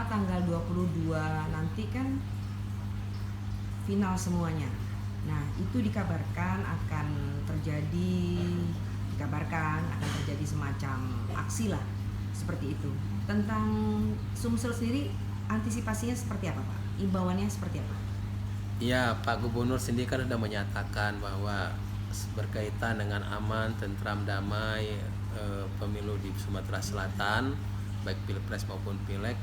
karena tanggal 22 nanti kan final semuanya. Nah, itu dikabarkan akan terjadi semacam aksi lah, seperti itu. Tentang Sumsel sendiri, antisipasinya seperti apa, Pak? Imbauannya seperti apa? Ya, Pak Gubernur sendiri kan sudah menyatakan bahwa berkaitan dengan aman, tentram, damai pemilu di Sumatera Selatan, baik Pilpres maupun Pileg,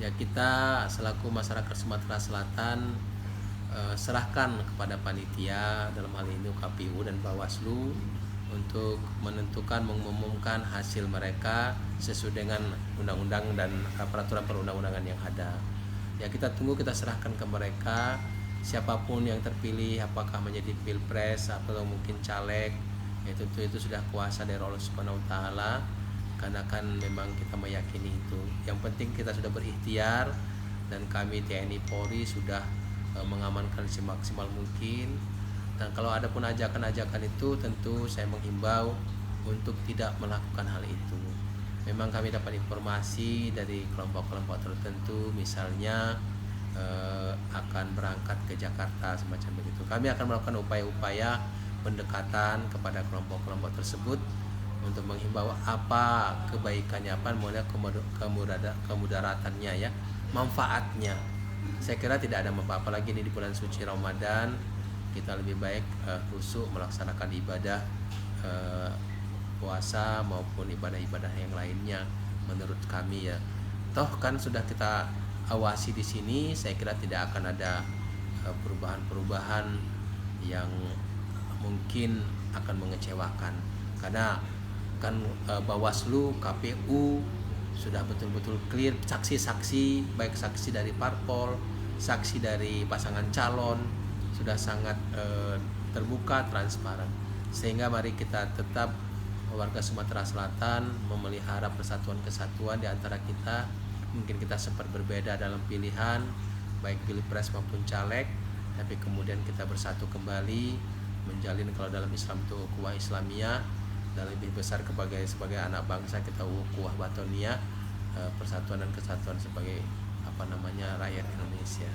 ya kita selaku masyarakat Sumatera Selatan serahkan kepada panitia, dalam hal ini KPU dan Bawaslu, untuk menentukan, mengumumkan hasil mereka sesuai dengan undang-undang dan peraturan perundang-undangan yang ada. Ya kita tunggu, kita serahkan ke mereka siapapun yang terpilih, apakah menjadi pilpres atau mungkin caleg, ya tentu itu sudah kuasa dari Allah Subhanahu wa taala, karena kan memang kita meyakini itu. Yang penting kita sudah berikhtiar, dan kami TNI Polri sudah mengamankan semaksimal mungkin. Dan kalau ada pun ajakan-ajakan itu, tentu saya menghimbau untuk tidak melakukan hal itu. Memang kami dapat informasi dari kelompok-kelompok tertentu, misalnya akan berangkat ke Jakarta semacam begitu. Kami akan melakukan upaya-upaya pendekatan kepada kelompok-kelompok tersebut untuk menghimbau apa kebaikannya, apa kemudaratannya, ya, manfaatnya. Saya kira tidak ada manfaat, apalagi ini di bulan suci Ramadan. Kita lebih baik khusyuk melaksanakan ibadah puasa maupun ibadah-ibadah yang lainnya menurut kami, ya. Toh kan sudah kita awasi di sini, saya kira tidak akan ada perubahan-perubahan yang mungkin akan mengecewakan, karena kan Bawaslu, KPU sudah betul-betul clear, saksi-saksi, baik saksi dari parpol, saksi dari pasangan calon, sudah sangat terbuka, transparan. Sehingga mari kita tetap, warga Sumatera Selatan, memelihara persatuan kesatuan di antara kita. Mungkin kita sempat berbeda dalam pilihan, baik pilpres maupun caleg, tapi kemudian kita bersatu kembali, menjalin, kalau dalam Islam itu ukhuwah Islamiyah, dan lebih besar sebagai anak bangsa kita ukhuwah batoniyah, persatuan dan kesatuan sebagai rakyat Indonesia.